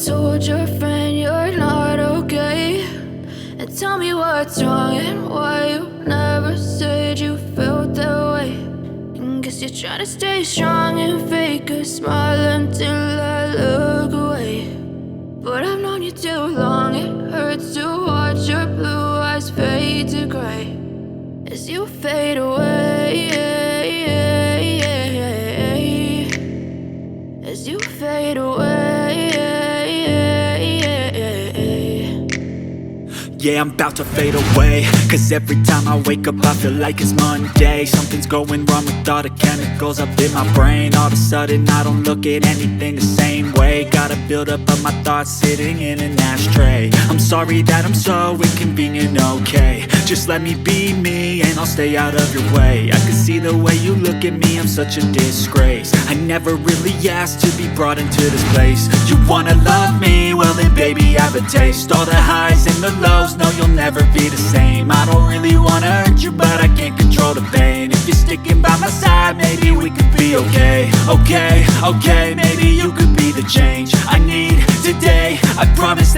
told your friend you're not okay? And tell me what's wrong and why you never said you felt that way. And guess you're trying to stay strong and fake a smile until I look away. But I've known you too long, it hurts to watch your blue eyes fade to gray as you fade away, as you fade away. Yeah, I'm about to fade away, cause every time I wake up I feel like it's Monday. Something's going wrong with all the chemicals up in my brain. All of a sudden I don't look at anything the same way. Gotta build up of my thoughts sitting in an ashtray. I'm sorry that I'm so inconvenient, okay? Just let me be me and I'll stay out of your way. I can see the way you look at me, I'm such a disgrace. I never really asked to be brought into this place. You wanna love me? Well then baby I have a taste. All the highs and the lows, no you'll never be the same. I don't really wanna hurt you but I can't control the pain. If you're sticking by my side maybe we could be okay. Okay, maybe you could be the change I need today. I promise